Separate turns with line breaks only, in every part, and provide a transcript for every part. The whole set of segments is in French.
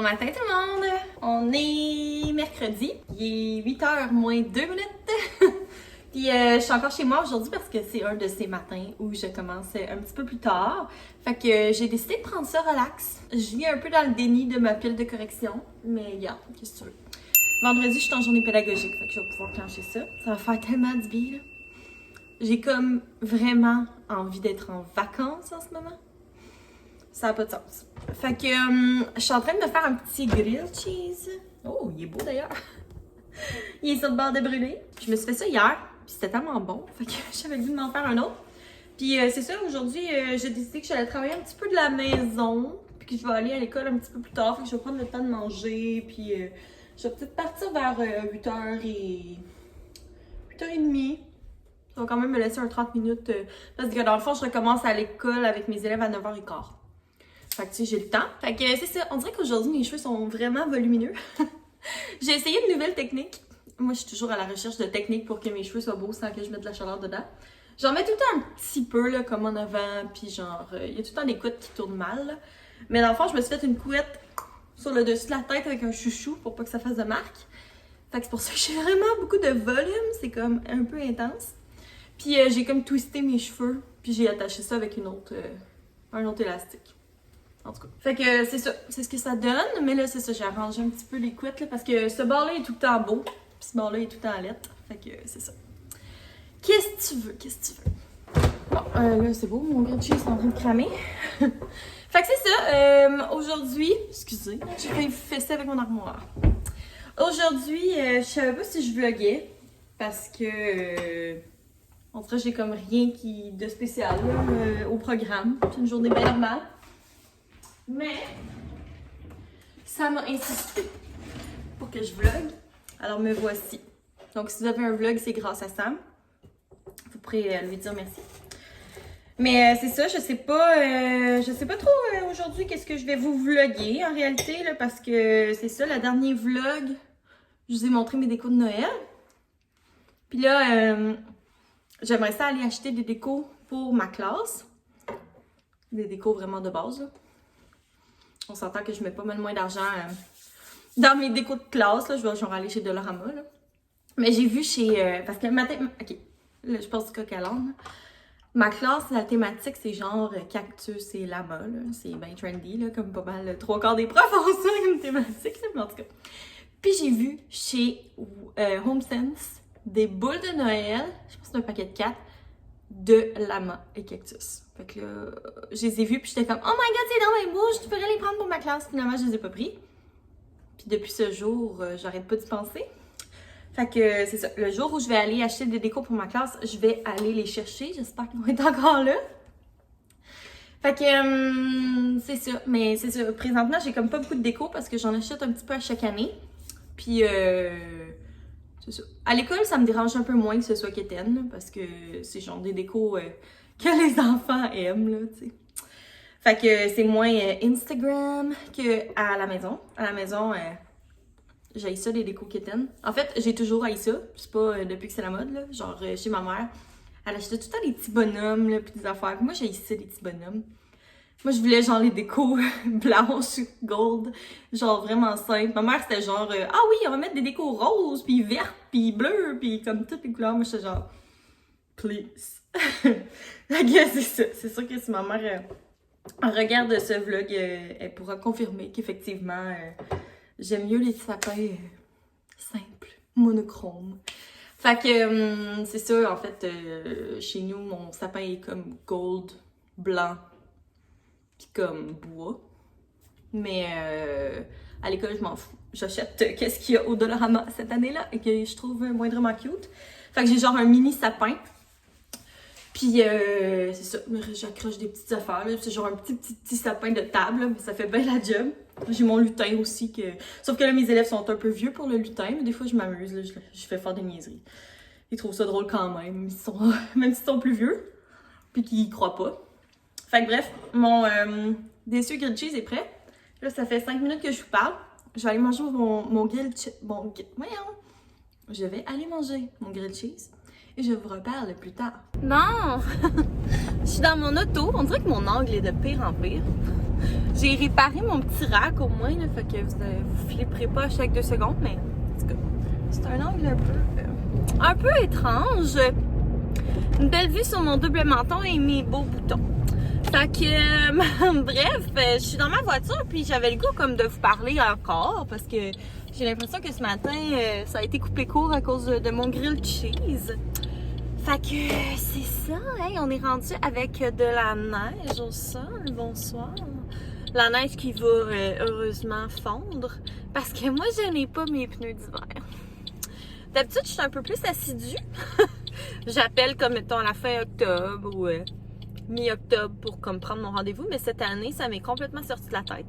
Bon matin tout le monde! On est mercredi, il est 8h moins 2 minutes. Puis je suis encore chez moi aujourd'hui parce que c'est un de ces matins où je commence un petit peu plus tard. Fait que j'ai décidé de prendre ça relax. Je vis un peu dans le déni de ma pile de correction, mais regarde, qu'est-ce que tu veux. Vendredi, je suis en journée pédagogique, fait que je vais pouvoir clencher ça. Ça va faire tellement du bien, là. J'ai comme vraiment envie d'être en vacances en ce moment. Ça n'a pas de sens. Fait que je suis en train de me faire un petit grilled cheese. Oh, il est beau d'ailleurs. Il est sur le bord de brûler. Je me suis fait ça hier, puis c'était tellement bon. Fait que j'avais le goût de m'en faire un autre. Puis c'est ça, aujourd'hui, j'ai décidé que j'allais travailler un petit peu de la maison. Puis que je vais aller à l'école un petit peu plus tard. Fait que je vais prendre le temps de manger. Puis je vais peut-être partir vers 8h30. Ça va quand même me laisser un 30 minutes. Parce que dans le fond, je recommence à l'école avec mes élèves à 9h15. Fait que tu sais, j'ai le temps. Fait que c'est ça. On dirait qu'aujourd'hui, mes cheveux sont vraiment volumineux. J'ai essayé une nouvelle technique. Moi, je suis toujours à la recherche de techniques pour que mes cheveux soient beaux sans que je mette de la chaleur dedans. J'en mets tout le temps un petit peu, là, comme en avant. Puis genre, il y a tout le temps des couettes qui tournent mal. Là. Mais dans le fond, je me suis fait une couette sur le dessus de la tête avec un chouchou pour pas que ça fasse de marque. Fait que c'est pour ça que j'ai vraiment beaucoup de volume. C'est comme un peu intense. Puis j'ai comme twisté mes cheveux. Puis j'ai attaché ça avec un autre élastique. En tout cas. Fait que c'est ça, c'est ce que ça donne. Mais là, c'est ça, j'ai arrangé un petit peu les couettes là, parce que ce bord-là est tout le temps beau. Puis ce bord-là est tout le temps lettre. Fait que c'est ça. Qu'est-ce que tu veux? Qu'est-ce que tu veux? Bon, là, c'est beau, mon grilled cheese est en train de cramer. Fait que c'est ça. Aujourd'hui, excusez, j'ai failli fesser avec mon armoire. Aujourd'hui, je savais pas si je vloguais parce que on dirait que j'ai comme rien de spécial là, au programme. C'est une journée bien normale. Mais ça m'a insisté pour que je vlogue. Alors me voici. Donc si vous avez un vlog, c'est grâce à Sam. Vous pourrez lui dire merci. Mais c'est ça, je sais pas trop aujourd'hui qu'est-ce que je vais vous vlogger en réalité là, parce que c'est ça, le dernier vlog, je vous ai montré mes décos de Noël. Puis là, j'aimerais ça aller acheter des décos pour ma classe. Des décos vraiment de base là. On s'entend que je mets pas mal moins d'argent dans mes décos de classe. Là. Je vais genre aller chez Dollarama. Là. Mais j'ai vu chez... parce que ok, là, je pense du coq à l'âne. Ma classe, la thématique, c'est genre cactus et lama. C'est bien trendy, là, comme pas mal. 3/4 des profs ont ça comme thématique. Là, mais en tout cas. Puis j'ai vu chez HomeSense des boules de Noël. Je pense que c'est un paquet de 4 de lama et cactus. Fait que là, je les ai vus, puis j'étais comme « Oh my god, c'est dans mes bouches, tu pourrais les prendre pour ma classe. » Finalement, je les ai pas pris. Puis depuis ce jour, j'arrête pas d'y penser. Fait que c'est ça. Le jour où je vais aller acheter des décos pour ma classe, je vais aller les chercher. J'espère qu'ils vont être encore là. Fait que c'est ça. Mais c'est ça. Présentement, j'ai comme pas beaucoup de décos parce que j'en achète un petit peu à chaque année. Puis c'est ça. À l'école, ça me dérange un peu moins que ce soit quétaine, parce que c'est genre des décos que les enfants aiment, là, tu sais. Fait que c'est moins Instagram qu'à la maison. À la maison, j'ai ça, des décos quétaines. En fait, j'ai toujours haï ça. C'est pas depuis que c'est la mode, là. Genre, chez ma mère, elle achetait tout le temps des petits bonhommes, là, pis des affaires. Puis moi, j'ai ça, des petits bonhommes. Moi, je voulais genre les décos blanches, gold, genre vraiment simple. Ma mère, c'était genre, ah oui, on va mettre des décos roses, puis vertes, puis bleues, puis comme toutes les couleurs. Moi, j'étais genre, please. C'est ça. C'est sûr que si ma mère regarde ce vlog, elle pourra confirmer qu'effectivement, j'aime mieux les sapins simples, monochromes. Fait que c'est ça, en fait, chez nous, mon sapin est comme gold, blanc, pis comme bois. Mais à l'école, je m'en fous. J'achète qu'est-ce qu'il y a au Dollarama cette année-là et que je trouve moindrement cute. Fait que j'ai genre un mini sapin. Puis c'est ça, j'accroche des petites affaires. C'est genre un petit sapin de table, là, mais ça fait bien la job. J'ai mon lutin aussi. Sauf que là, mes élèves sont un peu vieux pour le lutin, mais des fois, je m'amuse. Je fais faire des niaiseries. Ils trouvent ça drôle quand même, même s'ils sont plus vieux. Puis qu'ils y croient pas. Fait que bref, mon déçu grilled cheese est prêt. Là, ça fait 5 minutes que je vous parle. Je vais aller manger mon grilled cheese. Voyons! Je vais aller manger mon grilled cheese. Et je vous reparle plus tard. Non! Je suis dans mon auto. On dirait que mon angle est de pire en pire. J'ai réparé mon petit rack au moins, là, fait que vous flipperez pas à chaque 2 secondes, mais en tout cas, c'est un angle un peu étrange. Une belle vue sur mon double menton et mes beaux boutons. Fait que, bref, je suis dans ma voiture puis j'avais le goût comme de vous parler encore parce que j'ai l'impression que ce matin, ça a été coupé court à cause de mon grilled cheese. Fait que c'est ça, hein, on est rendu avec de la neige au sol, bonsoir. La neige qui va heureusement fondre parce que moi je n'ai pas mes pneus d'hiver. D'habitude je suis un peu plus assidue. J'appelle comme mettons à la fin octobre ou mi-octobre pour comme prendre mon rendez-vous, mais cette année ça m'est complètement sorti de la tête.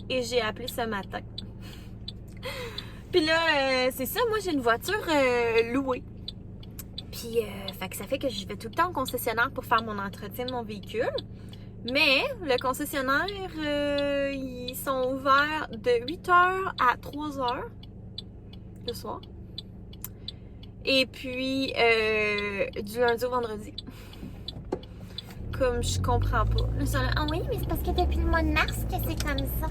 Et j'ai appelé ce matin. Puis là, c'est ça, moi j'ai une voiture louée. Puis, fait que ça fait que je vais tout le temps au concessionnaire pour faire mon entretien de mon véhicule. Mais le concessionnaire, ils sont ouverts de 8h à 3h le soir. Et puis, du lundi au vendredi. Comme je comprends pas. Ils sont là, ah oui, mais c'est parce que depuis le mois de mars que c'est comme ça.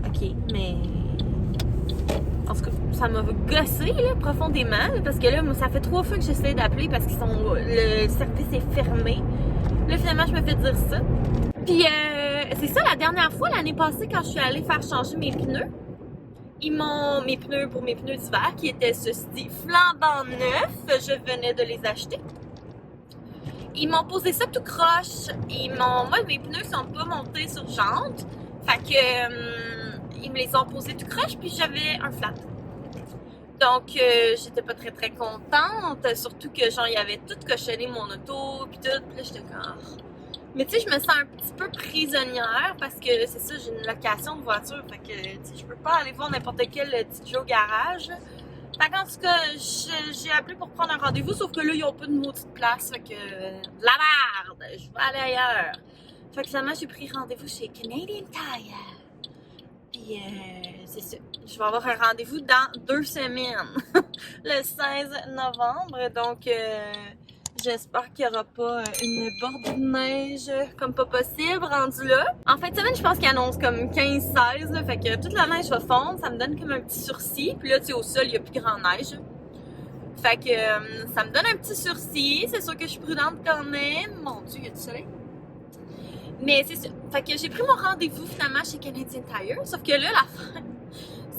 Ok, mais... En tout cas, ça m'a gossé là, profondément parce que là, moi, ça fait 3 fois que j'essaie d'appeler parce qu'ils sont le service est fermé. Là, finalement, je me fais dire ça. Puis, c'est ça, la dernière fois, l'année passée, quand je suis allée faire changer mes pneus, mes pneus pour mes pneus d'hiver, qui étaient ceci flambant neufs, je venais de les acheter. Ils m'ont posé ça tout croche. Moi, mes pneus sont pas montés sur jante. Fait que... ils me les ont posés tout croche, puis j'avais un flat. Donc, j'étais pas très très contente, surtout que genre, il y avait tout cochonné mon auto, puis tout, puis là, j'étais comme... Mais tu sais, je me sens un petit peu prisonnière, parce que c'est ça, j'ai une location de voiture, fait que, tu sais, je peux pas aller voir n'importe quel DJ au garage. Fait qu'en tout cas, j'ai appelé pour prendre un rendez-vous, sauf que là, ils ont pas de maudite place, fait que... de la merde! Je vais aller ailleurs! Fait que finalement, j'ai pris rendez-vous chez Canadian Tire. Puis, c'est ça. Je vais avoir un rendez-vous dans 2 semaines, le 16 novembre. Donc, j'espère qu'il n'y aura pas une bordée de neige comme pas possible rendu là. En fin de semaine, je pense qu'il annonce comme 15-16. Fait que toute la neige va fondre. Ça me donne comme un petit sursis. Puis là, tu sais, au sol, il n'y a plus grand neige. Fait que ça me donne un petit sursis. C'est sûr que je suis prudente quand même. Mon Dieu, il y a du soleil. Mais c'est ça. Fait que j'ai pris mon rendez-vous finalement chez Canadian Tire. Sauf que là, la fin,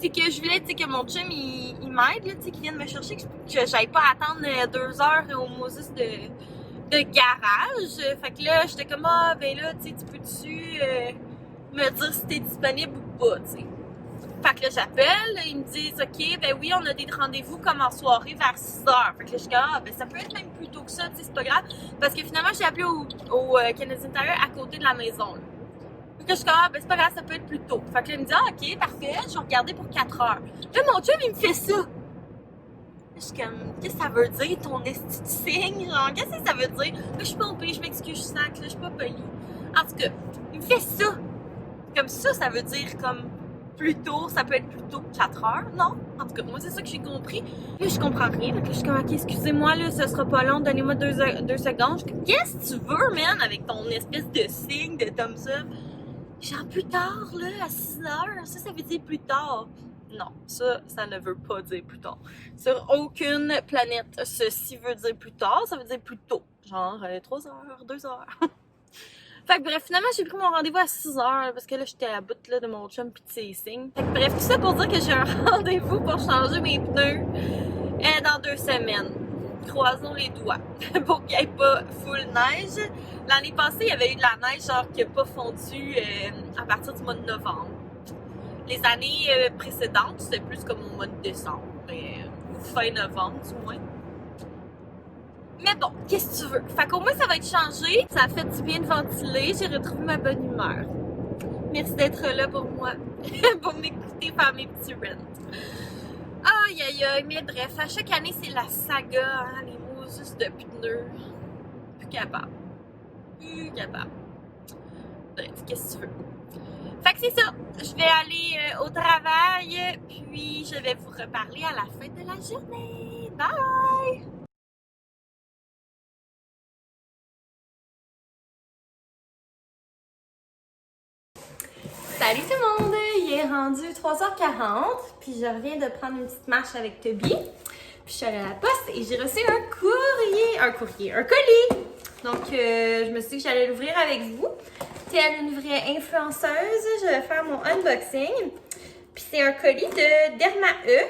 c'est que je voulais, tu sais, que mon chum, il m'aide, là, tu sais, qu'il vienne me chercher, que j'aille pas attendre 2 heures au Moses de garage. Fait que là, j'étais comme, ah, ben là, tu sais, tu peux-tu me dire si t'es disponible ou pas, tu sais. Fait que là, j'appelle, ils me disent, OK, ben oui, on a des rendez-vous comme en soirée vers 6h. Fait que là, je suis comme, ah, ben ça peut être même plus tôt que ça, tu sais, c'est pas grave. Parce que finalement, j'ai appelé au Canadian Tire à côté de la maison, là. Fait que je suis comme, ah, ben c'est pas grave, ça peut être plus tôt. Fait que là, il me dit, ah, OK, parfait, je vais regarder pour 4h. Là, mon chum, il me fait ça. Je suis comme, qu'est-ce que ça veut dire, ton esti de signe? Genre, qu'est-ce que ça veut dire? Là, je suis pas au pays, je m'excuse, je sac, là, je suis pas polie. En tout cas, il me fait ça. Comme ça veut dire comme plus tôt, ça peut être plus tôt que 4h, non? En tout cas, moi, c'est ça que j'ai compris. Là, je comprends rien. Là, je suis comme, OK, excusez-moi, là, ce sera pas long, donnez-moi 2 secondes. Je suis comme, qu'est-ce que tu veux, man, avec ton espèce de signe de thumbs up? Genre, plus tard, là, à 6h, ça veut dire plus tard. Non, ça ne veut pas dire plus tard. Sur aucune planète, ceci veut dire plus tard, ça veut dire plus tôt. Genre, 3h, 2h. Fait que bref, finalement, j'ai pris mon rendez-vous à 6h parce que là, j'étais à bout là, de mon chum pis de ses signes. Fait que bref, tout ça pour dire que j'ai un rendez-vous pour changer mes pneus dans 2 semaines. Croisons les doigts pour qu'il n'y ait pas full neige. L'année passée, il y avait eu de la neige genre qui n'a pas fondu à partir du mois de novembre. Les années précédentes, c'était plus comme au mois de décembre, ou fin novembre du moins. Mais bon, qu'est-ce que tu veux? Fait qu'au moins, ça va être changé. Ça a fait du bien de ventiler. J'ai retrouvé ma bonne humeur. Merci d'être là pour moi. Pour m'écouter faire mes petits rants. Aïe, aïe, aïe. Mais bref, à chaque année, c'est la saga, hein, les Moses de pneus. Plus capable. Plus capable. Bref, qu'est-ce que tu veux? Fait que c'est ça. Je vais aller au travail. Puis, je vais vous reparler à la fin de la journée. Bye!
rendu 3h40, puis je reviens de prendre une petite marche avec Toby. Puis je suis allée à la poste et j'ai reçu un colis. Donc, je me suis dit que j'allais l'ouvrir avec vous. C'est une vraie influenceuse. Je vais faire mon unboxing. Puis c'est un colis de Derma-E.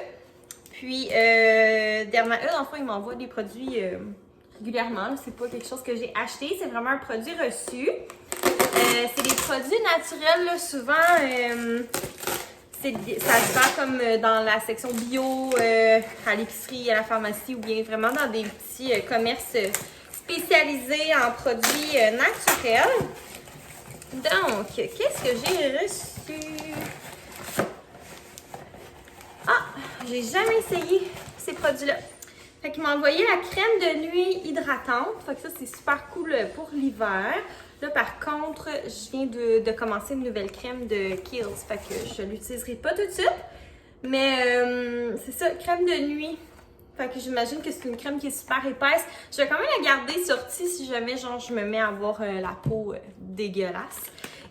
Puis Derma-E, dans le fond, il m'envoie des produits régulièrement. C'est pas quelque chose que j'ai acheté. C'est vraiment un produit reçu. C'est des produits naturels, là, souvent. Ça se vend comme dans la section bio, à l'épicerie, à la pharmacie ou bien vraiment dans des petits commerces spécialisés en produits naturels. Donc, qu'est-ce que j'ai reçu? Ah, j'ai jamais essayé ces produits-là. Fait qu'il m'a envoyé la crème de nuit hydratante. Fait que ça, c'est super cool pour l'hiver. Là, par contre, je viens de commencer une nouvelle crème de Kiehl's. Fait que je ne l'utiliserai pas tout de suite. Mais c'est ça, crème de nuit. Fait que j'imagine que c'est une crème qui est super épaisse. Je vais quand même la garder sortie si jamais genre, je me mets à avoir la peau dégueulasse.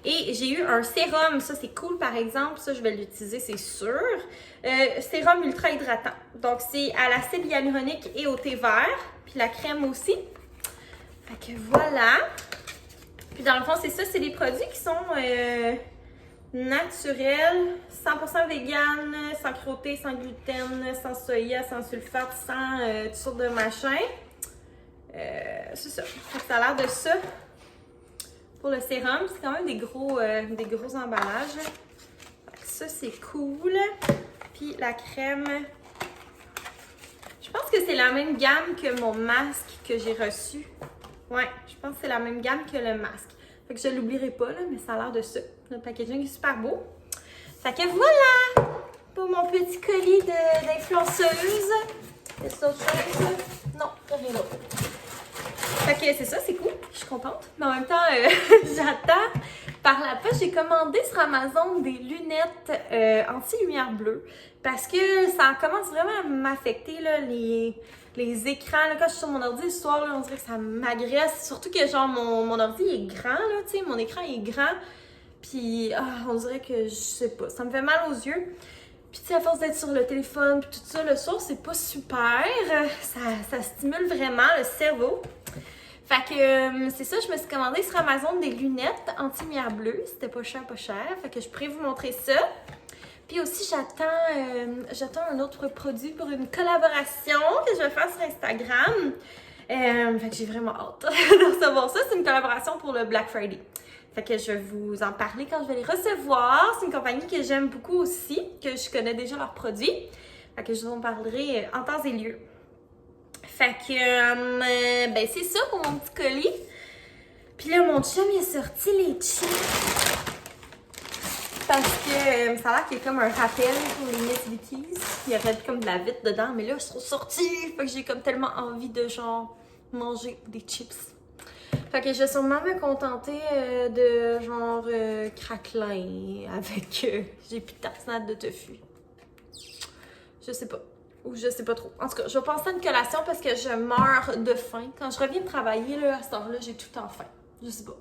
Et j'ai eu un sérum. Ça, c'est cool par exemple. Ça, je vais l'utiliser, c'est sûr. Sérum ultra hydratant. Donc, c'est à l'acide hyaluronique et au thé vert. Puis la crème aussi. Fait que voilà. Puis dans le fond, c'est ça, c'est des produits qui sont naturels, 100% vegan, sans cruauté, sans gluten, sans soya, sans sulfate, sans toutes sortes de machins. C'est ça. Ça a l'air de ça. Pour le sérum, c'est quand même des gros emballages. Ça, c'est cool. Puis la crème, je pense que c'est la même gamme que mon masque que j'ai reçu. Ouais, je pense que c'est la même gamme que le masque. Fait que je ne l'oublierai pas, là, mais ça a l'air de ça. Le packaging est super beau. Fait que voilà! Pour mon petit colis d'influenceuse. Est-ce autre chose? Non, rien d'autre. Fait que c'est ça, c'est cool. Je suis contente. Mais en même temps, j'attends. Par la poste, j'ai commandé sur Amazon des lunettes anti-lumière bleue. Parce que ça commence vraiment à m'affecter, là, les écrans. Là, quand je suis sur mon ordi le soir, là, on dirait que ça m'agresse. Surtout que genre mon ordi est grand, là, tu sais, mon écran est grand. Puis on dirait que, je sais pas, ça me fait mal aux yeux. Puis tu sais, à force d'être sur le téléphone puis tout ça, le soir, c'est pas super. Ça stimule vraiment le cerveau. Fait que c'est ça, je me suis commandé sur Amazon des lunettes anti-lumière bleue. C'était pas cher, pas cher. Fait que je pourrais vous montrer ça. Puis aussi, j'attends un autre produit pour une collaboration que je vais faire sur Instagram. Fait que j'ai vraiment hâte de recevoir ça. C'est une collaboration pour le Black Friday. Fait que je vais vous en parler quand je vais les recevoir. C'est une compagnie que j'aime beaucoup aussi, que je connais déjà leurs produits. Fait que je vous en parlerai en temps et lieu. Fait que, ben c'est ça pour mon petit colis. Puis là, mon chum, il a sorti les chips. Parce que ça a l'air qu'il y a comme un rappel pour les Nesvities. Il y aurait comme de la vitre dedans, mais là, ils sont sortis. Fait que j'ai comme tellement envie de genre manger des chips. Fait que je vais sûrement me contenter de genre craquelin avec j'ai plus de tartinade de tofu. Je sais pas. Ou je sais pas trop. En tout cas, je vais penser à une collation parce que je meurs de faim. Quand je reviens de travailler, là, à cette heure-là, j'ai tout le temps faim. Je sais pas.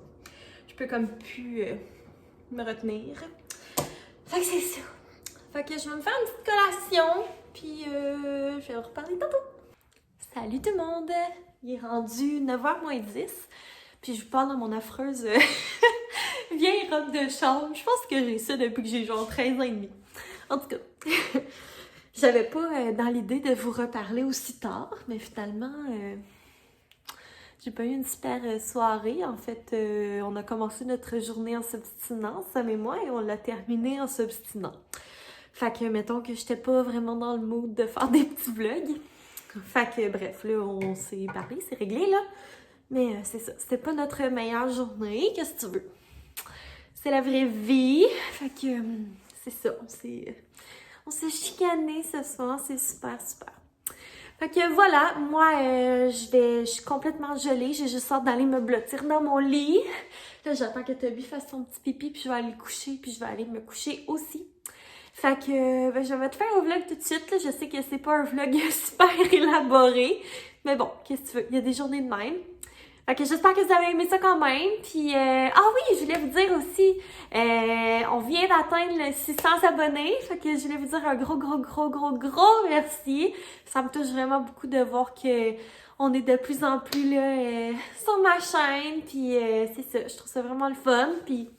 Je peux comme plus me retenir. Fait que c'est ça. Fait que je vais me faire une petite collation. Puis je vais en reparler tantôt. Salut tout le monde! Il est rendu 9h moins 10. Puis je vous parle de mon affreuse vieille robe de chambre. Je pense que j'ai ça depuis que j'ai genre 13 ans et demi. En tout cas, j'avais pas dans l'idée de vous reparler aussi tard, mais finalement, j'ai pas eu une super soirée. En fait, on a commencé notre journée en s'obstinant, Sam et moi, et on l'a terminée en s'obstinant. Fait que, mettons que j'étais pas vraiment dans le mood de faire des petits vlogs. Fait que, bref, là, on s'est parlé, c'est réglé, là. Mais c'est ça, c'était pas notre meilleure journée, qu'est-ce que tu veux? C'est la vraie vie. Fait que, c'est ça, on s'est chicané ce soir, c'est super, super. Fait que voilà, moi, je suis complètement gelée. J'ai juste hâte d'aller me blottir dans mon lit. Là, j'attends que Toby fasse son petit pipi, puis je vais aller le coucher, puis je vais aller me coucher aussi. Fait que, ben, je vais te faire un vlog tout de suite. Là. Je sais que c'est pas un vlog super élaboré, mais bon, qu'est-ce que tu veux? Il y a des journées de même.
Fait que j'espère que vous avez aimé ça quand même. Puis, ah oui, je voulais vous dire aussi, on vient d'atteindre les 600 abonnés. Fait que je voulais vous dire un gros merci. Ça me touche vraiment beaucoup de voir que on est de plus en plus là sur ma chaîne. Puis, c'est ça, je trouve ça vraiment le fun. Puis,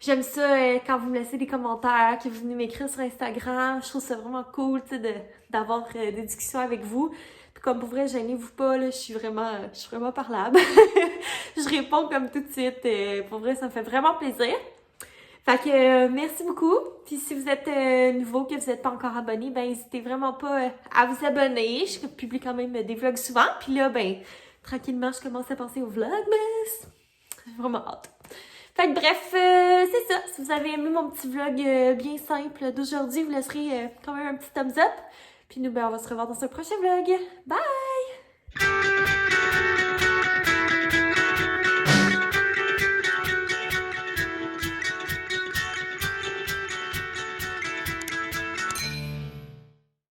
j'aime ça quand vous me laissez des commentaires, que vous venez m'écrire sur Instagram. Je trouve ça vraiment cool, tu sais, d'avoir des discussions avec vous. Puis comme pour vrai, gênez-vous pas, là, je suis vraiment parlable. Je réponds comme tout de suite. Pour vrai, ça me fait vraiment plaisir. Fait que merci beaucoup. Puis si vous êtes nouveau, que vous n'êtes pas encore abonné, ben n'hésitez vraiment pas à vous abonner. Je publie quand même des vlogs souvent. Puis là, ben tranquillement, je commence à penser aux vlogs, mais j'ai vraiment hâte. Fait que bref, c'est ça. Si vous avez aimé mon petit vlog bien simple d'aujourd'hui, vous laisserez quand même un petit thumbs up. Puis nous, ben, on va se revoir dans un prochain vlog. Bye!